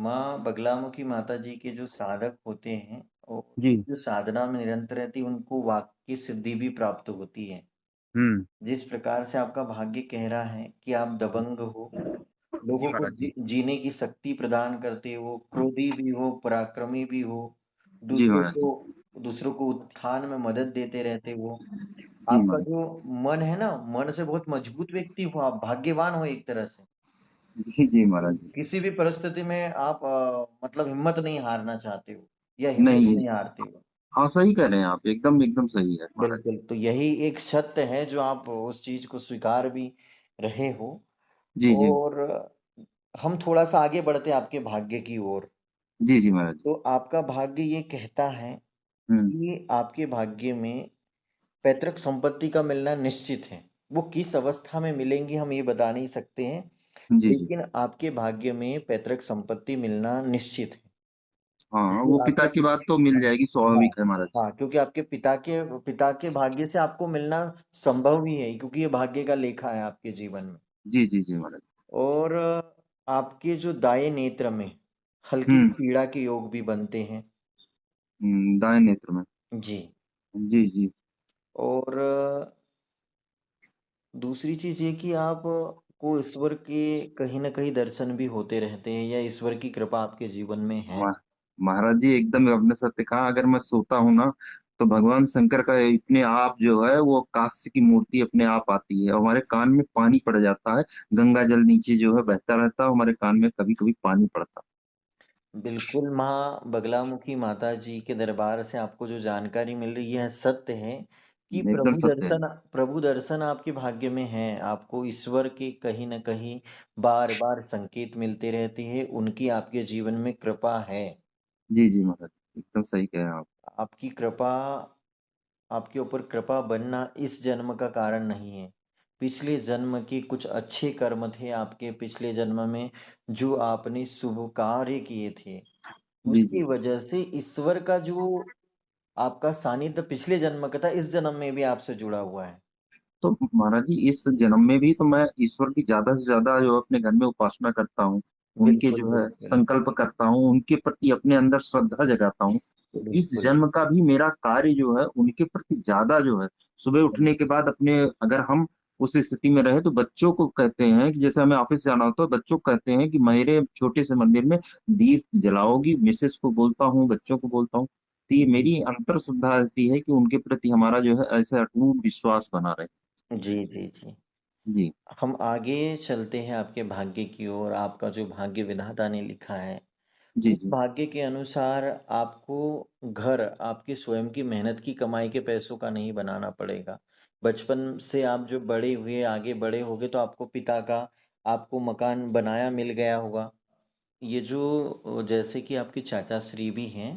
माँ बगलामुखी माता जी के जो साधक होते हैं और जी। जो साधना में निरंतर रहती है उनको वाक्य की सिद्धि भी प्राप्त होती है। हुँ। जिस प्रकार से आपका भाग्य कह रहा है कि आप दबंग हो, जी लोगों को महाराज जी। जीने की शक्ति प्रदान करते हो, क्रोधी भी हो, पराक्रमी भी हो, जी दूसरों महाराज जी। को दूसरों को उत्थान में मदद देते रहते हो। जी आपका महाराज। जो मन है ना, मन से बहुत मजबूत व्यक्ति हो, आप भाग्यवान हो एक तरह से। जी, जी महाराज जी। किसी भी परिस्थिति में आप मतलब हिम्मत नहीं हारना चाहते हो या हिम्मत नहीं, नहीं हारते हो। हाँ, सही कह रहे हैं आप, एकदम एकदम सही है महाराज जी। बिल्कुल, तो यही एक सत्य है जो आप उस चीज को स्वीकार भी रहे हो। जी, जी। और हम थोड़ा सा आगे बढ़ते हैं आपके भाग्य की ओर। जी, जी महाराज जी। तो आपका भाग्य ये कहता है हुँ। कि आपके भाग्य में पैतृक संपत्ति का मिलना निश्चित है। वो किस अवस्था में मिलेंगी हम ये बता नहीं सकते हैं, जी, जी। लेकिन आपके भाग्य में पैतृक संपत्ति मिलना निश्चित है। हाँ, क्योंकि वो पिता आपके की बात तो मिल जाएगी, हाँ स्वाभाविक है महाराज जी। हाँ, क्योंकि आपके पिता के भाग्य से आपको मिलना संभव ही है, क्योंकि ये भाग्य का लेखा है आपके जीवन में। जी, जी, जी महाराज। और आपके जो दाएं नेत्र में हल्की हुँ, पीड़ा के योग भी बनते हैं। दाएँ नेत्र में। जी। जी, जी। और दूसरी चीज ये कि आप को ईश्वर के कहीं ना कहीं दर्शन भी होते रहते हैं या ईश्वर की कृपा आपके जीवन में है। मा महाराज जी, एकदम आपने सत्य कहा। अगर मैं सोता हूँ ना, तो भगवान शंकर का अपने आप जो है वो कांस्य की मूर्ति अपने आप आती है और हमारे कान में पानी पड़ जाता है। गंगा जल नीचे जो है बहता रहता है, हमारे कान में कभी कभी पानी पड़ता बिल्कुल, माँ बगलामुखी माता जी के दरबार से आपको जो जानकारी मिल रही है सत्य है कि है। एकदम सत्य है। प्रभु दर्शन आपके भाग्य में है। आपको ईश्वर के कहीं न कहीं बार-बार संकेत मिलते रहते हैं, उनकी आपके जीवन में कृपा है। जी, जी महाराज, एकदम सही कह रहे हैं आप। आपकी कृपा आपके ऊपर कृपा बनना इस जन्म का कारण नहीं है। पिछले जन्म के कुछ अच्छे कर्म थे आपके पिछले जन्म में, जो आपने शुभ कार्य किए थे। जी, उसकी जी। वजह से ईश्वर का जो आपका सानिध्य पिछले जन्म का था, इस जन्म में भी आपसे जुड़ा हुआ है। तो महाराज जी, इस जन्म में भी तो मैं ईश्वर की ज्यादा से ज्यादा जो अपने घर में उपासना करता हूँ, उनके बिल्कुल, जो है बिल्कुल, संकल्प करता हूँ, उनके प्रति अपने अंदर श्रद्धा जगाता हूँ। तो इस बिल्कुल। जन्म का भी मेरा कार्य जो है उनके प्रति ज्यादा जो है, सुबह उठने के बाद अपने, अगर हम उस स्थिति में रहे तो बच्चों को कहते हैं कि जैसे हमें ऑफिस जाना होता है, बच्चों को कहते हैं कि मेरे छोटे से मंदिर में दीप जलाओगी, मिसेस को बोलता हूँ, बच्चों को बोलता हूँ। तो ये जी, मेरी अंतर श्रद्धा रहती है कि उनके प्रति हमारा जो है ऐसा अटूट विश्वास बना रहे। जी, जी, जी। जी। हम आगे चलते हैं आपके भाग्य की ओर। आपका जो भाग्य विधाता ने लिखा है, जी, उस जी। भाग्य के अनुसार आपको घर आपकी स्वयं की मेहनत की कमाई के पैसों का नहीं बनाना पड़ेगा। बचपन से आप जो बड़े हुए आगे बड़े होगे तो आपको पिता का आपको मकान बनाया मिल गया होगा। ये जो जैसे कि आपके चाचा श्री भी हैं,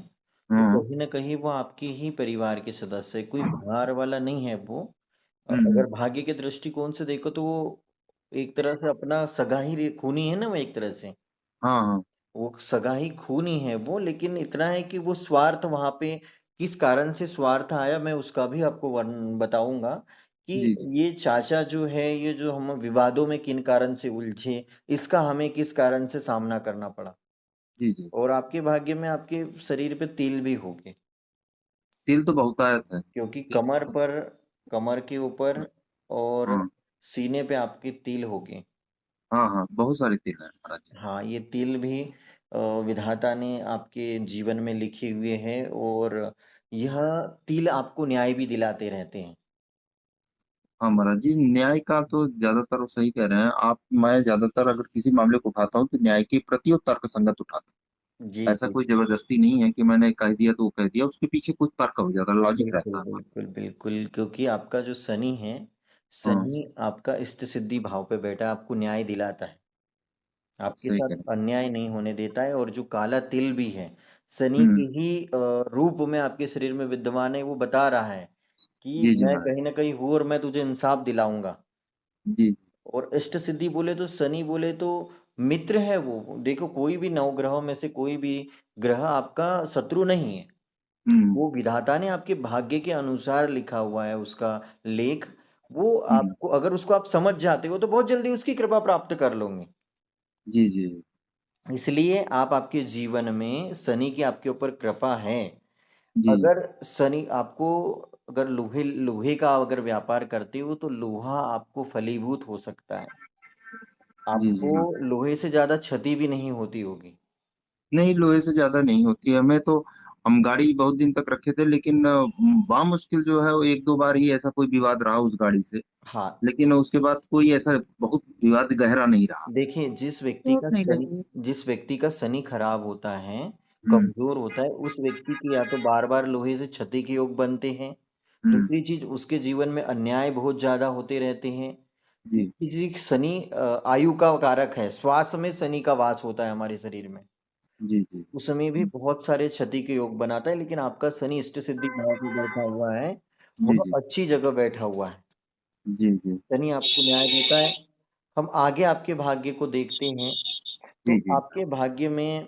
तो हाँ। कहीं ना कहीं वो आपके ही परिवार के सदस्य है, कोई बाहर वाला नहीं है वो। हुँ। अगर भाग्य के दृष्टिकोण से देखो तो वो एक तरह से अपना सगा ही खूनी है ना, वो एक तरह से हाँ, हाँ। वो सगा ही खून ही है वो। लेकिन इतना है कि वो स्वार्थ वहां पे किस कारण से स्वार्थ आया, मैं उसका भी आपको वर्ण बताऊंगा कि जी, जी। ये चाचा जो है, ये जो हम विवादों में किन कारण से उलझे, इसका हमें किस कारण से सामना करना पड़ा। जी, जी। और आपके भाग्य में आपके शरीर पे तिल भी होंगे, तिल तो बहुतायत है। क्योंकि तिल की स कमर के ऊपर और हाँ। सीने पे आपके तिल होंगे। हाँ, हाँ, बहुत सारे तिल हैं महाराज जी। हाँ, ये तिल भी विधाता ने आपके जीवन में लिखे हुए हैं। और यह तिल आपको न्याय भी दिलाते रहते हैं। हाँ महाराज जी, न्याय का तो ज़्यादातर वो सही कह रहे हैं आप। मैं ज़्यादातर अगर किसी मामले को उठाता हूँ, तो न्याय के प्रति और तर्कसंगत उठाता जी, हूँ। ऐसा जी, कोई ज़बरदस्ती नहीं है कि मैंने कह दिया तो वो कह दिया, उसके पीछे कुछ तर्क हो जाता है, लॉजिक बिल्कुल, रहता है। बिल्कुल, बिल्कुल, क्योंकि आपका जो शनि है, हाँ, शनि आपका इष्ट सिद्धि भाव पे बैठा है, आपको न्याय दिलाता है, आपके सही कह साथ रहे अन्याय नहीं होने देता है। और जो काला तिल भी है, शनि हैं। के ही रूप में आपके शरीर में विद्यमान है। वो बता रहा है कि जी, जी मैं महाराज। कहीं ना कहीं हूँ और मैं तुझे इंसाफ दिलाऊंगा। जी। और इष्ट सिद्धि बोले तो शनि बोले तो मित्र है वो। देखो, कोई भी नवग्रहों में से कोई भी ग्रह आपका शत्रु नहीं है। हुँ, वो विधाता ने आपके भाग्य के अनुसार लिखा हुआ है उसका लेख। वो हुँ। आपको, अगर उसको आप समझ जाते हो तो बहुत जल्दी उसकी कृपा प्राप्त कर लोगे। जी, जी। इसलिए आप आपके जीवन में शनि की आपके ऊपर कृपा है। जी अगर शनि आपको, अगर लोहे लोहे का अगर व्यापार करते हो तो लोहा आपको फलीभूत हो सकता है, जी जी। आपको लोहे से ज्यादा क्षति भी नहीं होती होगी। नहीं, लोहे से ज्यादा नहीं होती है हमें तो। हम गाड़ी बहुत दिन तक रखे थे, लेकिन मुश्किल जो है वो एक दो बार ही ऐसा कोई विवाद रहा उस गाड़ी से। हाँ, लेकिन उसके बाद कोई ऐसा बहुत विवाद गहरा नहीं रहा। देखिए चोट नहीं लगी। जिस व्यक्ति का शनि खराब होता है, हम्म। कमजोर होता है, उस व्यक्ति की या तो बार बार लोहे से क्षति के योग बनते हैं। हम्म। दूसरी चीज, उसके जीवन में अन्याय बहुत ज्यादा होते रहते हैं। जी तीसरी चीज, शनि आयु का कारक है, श्वास में शनि का वास होता है हमारे शरीर में, जी जी। उस समय भी बहुत सारे क्षति के योग बनाता है। लेकिन आपका शनि इष्ट सिद्धि भाव पे बैठा हुआ है, जी वह जी। अच्छी जगह बैठा हुआ है। जी जी। शनि आपको न्याय देता है। हम आगे आपके भाग्य को देखते हैं, तो जी जी। आपके भाग्य में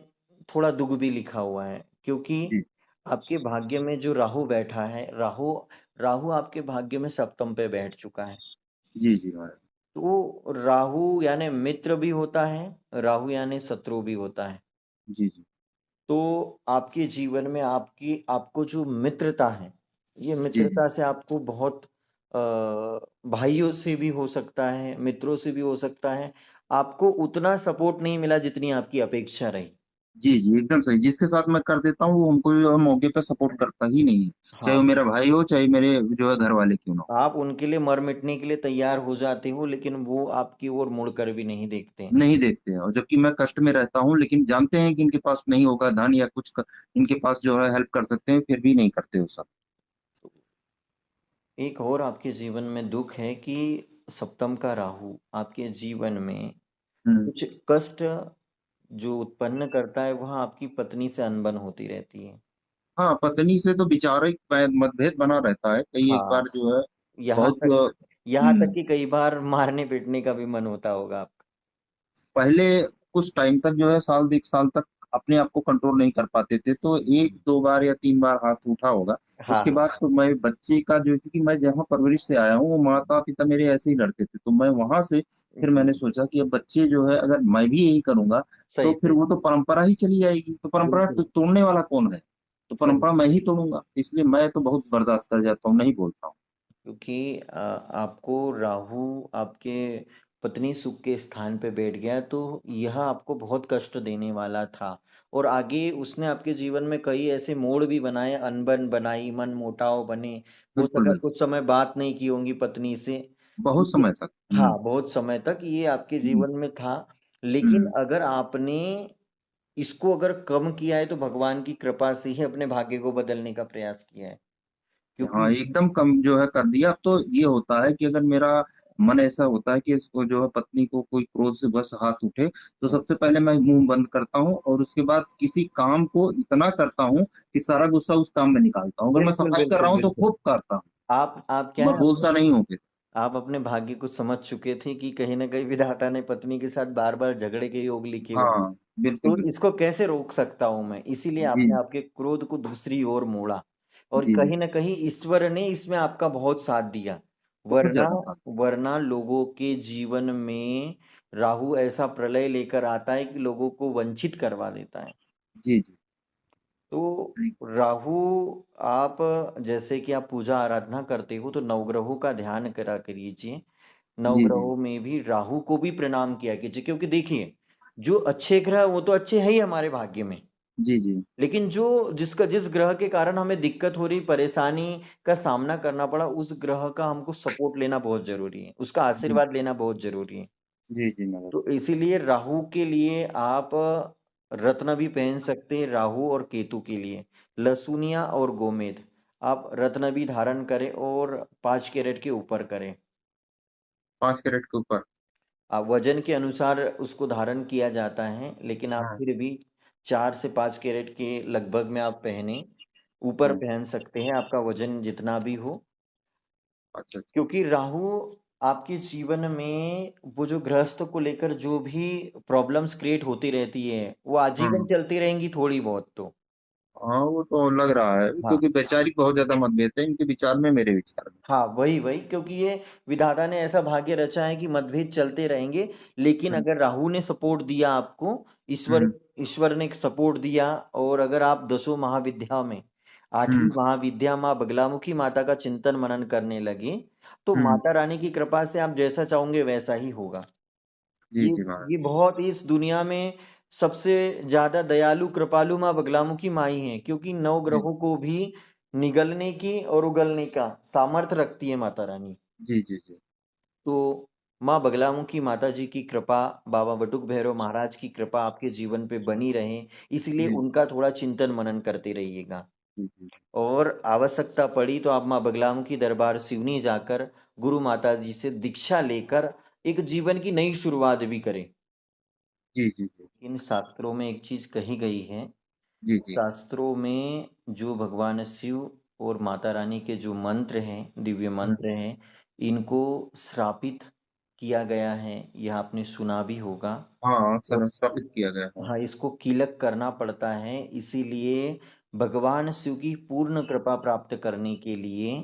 थोड़ा दुख भी लिखा हुआ है, क्योंकि जी आपके भाग्य में जो राहु बैठा है, राहु राहु आपके भाग्य में सप्तम पे बैठ चुका है। जी। जी महाराज। तो राहु यानी मित्र भी होता है, राहु यानी शत्रु भी होता है। जी जी। तो आपके जीवन में आपको जो मित्रता है, ये जी जी। मित्रता से आपको बहुत भाइयों से भी हो सकता है, मित्रों से भी हो सकता है, आपको उतना सपोर्ट नहीं मिला जितनी आपकी अपेक्षा रही। जी जी एकदम सही। जिसके साथ मैं कर देता हूँ वो हमको जो है मौके पर सपोर्ट करता ही नहीं है। चाहे हाँ, वो मेरा भाई हो, चाहे मेरे जो है घर वाले क्यों ना हो। आप उनके लिए मर मिटने के लिए तैयार हो जाते हो, लेकिन वो आपकी ओर मुड़कर भी नहीं देखते। नहीं देखते हैं, और जबकि मैं कष्ट में रहता हूँ, लेकिन जानते हैं कि इनके पास नहीं होगा धन या इनके पास जो है हेल्प कर सकते हैं, फिर भी नहीं करते वो सब। एक और आपके जीवन में दुख है कि सप्तम का राहु आपके जीवन में हम्म। कुछ कष्ट जो उत्पन्न करता है, वह आपकी पत्नी से अनबन होती रहती है। हाँ, पत्नी से तो विचारिक मतभेद बना रहता है, कई एक हाँ, बार जो है यहाँ बहुत तक यहाँ तक कि कई बार मारने पीटने का भी मन होता होगा आपका। पहले कुछ टाइम तक जो है साल 1 साल तक अपने आप को कंट्रोल नहीं कर पाते थे, तो एक दो बार या 3 बार हाथ उठा होगा। हाँ उसके हाँ, बाद तो मैं बच्चे का जो, क्योंकि मैं जहाँ परवरिश से आया हूँ वो माता पिता मेरे ऐसे ही लड़ते थे, तो मैं वहां से फिर जी, मैंने सोचा कि अब बच्चे जो है अगर मैं भी यही करूंगा तो सही फिर सही, वो तो परंपरा ही चली जाएगी, तो परंपरा तो बिल्कुल तोड़ने वाला कौन है। तो सही। परंपरा मैं ही तोड़ूंगा, इसलिए मैं तो बहुत बर्दाश्त कर जाता हूँ, नहीं बोलता हूँ। क्योंकि आपको राहु आपके पत्नी सुख के स्थान पे बैठ गया, तो यह आपको बहुत कष्ट देने वाला था। और आगे उसने आपके जीवन में कई ऐसे मोड़ भी बनाए, अनबन बनाई, मन मुटाव बने। हो बिल्कुल सका बिल्कुल। कुछ समय बात नहीं की होंगी पत्नी से, बहुत लेकिन समय तक। हाँ, बहुत समय तक ये आपके हम्म। जीवन में था। लेकिन हम्म। अगर आपने इसको अगर कम किया है, तो भगवान की कृपा से ही अपने भाग्य को बदलने का प्रयास किया है, हाँ, क्योंकि एकदम कम जो है कर दिया। अब तो ये होता है कि अगर मेरा मन ऐसा होता है कि इसको जो है पत्नी को कोई क्रोध से बस हाथ उठे, तो सबसे पहले मैं मुंह बंद करता हूँ, और उसके बाद किसी काम को इतना करता हूँ कि सारा गुस्सा उस काम में निकालता हूँ। अगर मैं बिल्कुल सफाई कर रहा बिल्कुल हूँ तो बिल्कुल। खूब करता हूँ। आप क्या मैं है, बोलता नहीं हूँ फिर। आप अपने भाग्य को समझ चुके थे कि कहीं ना कहीं विधाता ने पत्नी के साथ बार बार झगड़े के योग लिखे हुए हैं। हाँ, बिल्कुल तो बिल्कुल। इसको कैसे रोक सकता हूं मैं, इसीलिए जी आपने आपके क्रोध को दूसरी ओर मोड़ा। और जी। जी कहीं ना कहीं ईश्वर ने इसमें आपका बहुत साथ दिया। बहुत वरना ज्यादा था। वरना लोगों के जीवन में राहु ऐसा प्रलय लेकर आता है कि लोगों को वंचित करवा देता है। जी जी। तो राहु, आप जैसे कि आप पूजा आराधना करते हो तो नवग्रहों का ध्यान करा करिए। जी जी। नवग्रहों में भी राहु को भी प्रणाम किया कीजिए, क्योंकि देखिए, जो अच्छे ग्रह वो तो अच्छे है ही हमारे भाग्य में, जी जी। लेकिन जो जिस ग्रह के कारण हमें दिक्कत हो रही, परेशानी का सामना करना पड़ा, उस ग्रह का हमको सपोर्ट लेना बहुत जरूरी है, उसका जी आशीर्वाद लेना बहुत जरूरी है। जी। जी मगर। तो इसीलिए राहु के लिए आप रत्न भी पहन सकते हैं, राहु और केतु के लिए लहसुनिया और गोमेद, आप रत्न भी धारण करें, और 5 कैरेट के ऊपर करें। 5 कैरेट के ऊपर। वजन के अनुसार उसको धारण किया जाता है, लेकिन आप हाँ। फिर भी 4 से 5 कैरेट के लगभग में आप पहने, ऊपर हाँ। पहन सकते हैं, आपका वजन जितना भी हो। अच्छा अच्छा। क्योंकि राहु आपके जीवन में वो जो गृहस्थ को लेकर जो भी प्रॉब्लम्स क्रिएट होती रहती है, वो आजीवन हाँ। चलती रहेंगी थोड़ी बहुत तो। हाँ वो तो लग रहा है, हाँ क्योंकि वैचारिक बहुत ज्यादा मतभेद है इनके विचार में, मेरे विचार में। हाँ, वही वही, क्योंकि ये विधाता ने ऐसा भाग्य रचा है कि मतभेद चलते रहेंगे। लेकिन हम्म। अगर राहु ने सपोर्ट दिया आपको, ईश्वर हम्म। ईश्वर ने सपोर्ट दिया, और अगर आप दसों महाविद्या में आठवीं हम्म। महाविद्या माँ बगलामुखी माता का चिंतन मनन करने लगे, तो हम्म। माता रानी की कृपा से आप जैसा चाहोगे वैसा ही होगा। जी ये जी महाराज। ये बहुत इस दुनिया में सबसे ज्यादा दयालु कृपालु माँ बगलामुखी माँ ही है, क्योंकि नौ जी ग्रहों को भी निगलने की और उगलने का सामर्थ्य रखती है माता रानी। जी जी जी। तो माँ बगलामुखी माता जी की कृपा, बाबा बटुक भैरव महाराज की कृपा आपके जीवन पे बनी रहे, इसलिए जी उनका थोड़ा चिंतन मनन करते रहिएगा। जी जी। और आवश्यकता पड़ी तो आप माँ बगलामुखी दरबार सिवनी जाकर गुरु माता जी से दीक्षा लेकर एक जीवन की नई शुरुआत भी करें। जी जी जी। इन शास्त्रों में एक चीज कही गई है, जी जी। शास्त्रों में जो भगवान शिव और माता रानी के जो मंत्र हैं, दिव्य हम्म। मंत्र हैं, इनको श्रापित किया गया है, यह आपने सुना भी होगा। हाँ और सर, स्थापित किया गया है। हाँ, इसको कीलक करना पड़ता है, इसीलिए भगवान शिव की पूर्ण कृपा प्राप्त करने के लिए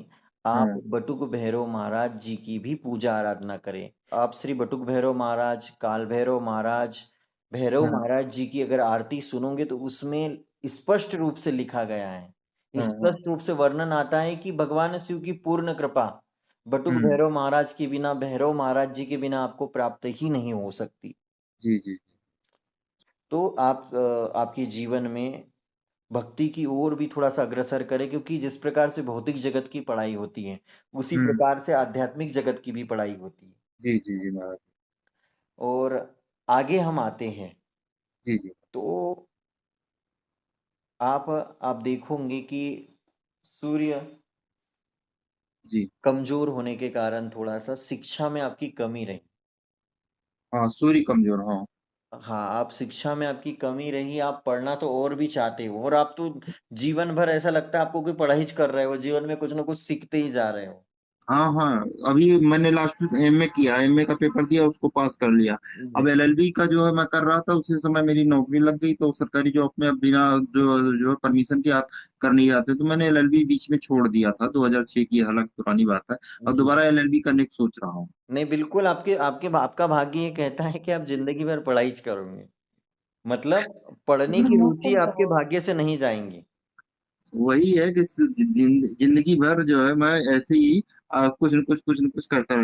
आप हाँ। बटुक भैरव महाराज जी की भी पूजा आराधना करें। आप श्री बटुक भैरव महाराज, काल भैरव महाराज, भैरव हाँ। महाराज जी की अगर आरती सुनोगे तो उसमें स्पष्ट रूप से लिखा गया है, हाँ। हाँ। स्पष्ट रूप से वर्णन आता है कि भगवान शिव की पूर्ण कृपा बटुक हम्म। भैरव महाराज के बिना, भैरव महाराज जी के बिना आपको प्राप्त ही नहीं हो सकती। जी जी। तो आप आपके जीवन में भक्ति की ओर भी थोड़ा सा अग्रसर करें, क्योंकि जिस प्रकार से भौतिक जगत की पढ़ाई होती है, उसी हम्म। प्रकार से आध्यात्मिक जगत की भी पढ़ाई होती है। जी जी जी महाराज। और आगे हम आते हैं, जी जी। तो आप देखोगे कि सूर्य जी। कमजोर होने के कारण थोड़ा सा शिक्षा में आपकी कमी रही। हाँ सूर्य कमजोर, हाँ। हाँ, आप शिक्षा में आपकी कमी रही, आप पढ़ना तो और भी चाहते हो, और आप तो जीवन भर ऐसा लगता है आपको कि पढ़ाई कर रहे हो, जीवन में कुछ ना कुछ सीखते ही जा रहे हो। हाँ हाँ। अभी मैंने लास्ट एमए किया, एमए का पेपर दिया, उसको पास कर लिया। अब एलएलबी का जो है मैं कर रहा था, उसी समय मेरी नौकरी लग गई, तो सरकारी जॉब में अब बिना जो परमिशन के आप कर नहीं जाते, तो मैंने एलएलबी बीच में छोड़ दिया था, 2006 की हालांकि पुरानी बात है। अब जी, दोबारा एलएलबी करने की सोच रहा हूँ। नहीं बिल्कुल, आपके आपके आपका भाग्य ये कहता है कि आप जिंदगी भर पढ़ाई करोगे, मतलब पढ़ने की रुचि आपके भाग्य से नहीं जाएंगी। वही है कि जिंदगी भर जो है मैं ऐसे ही कुछ न कुछ करता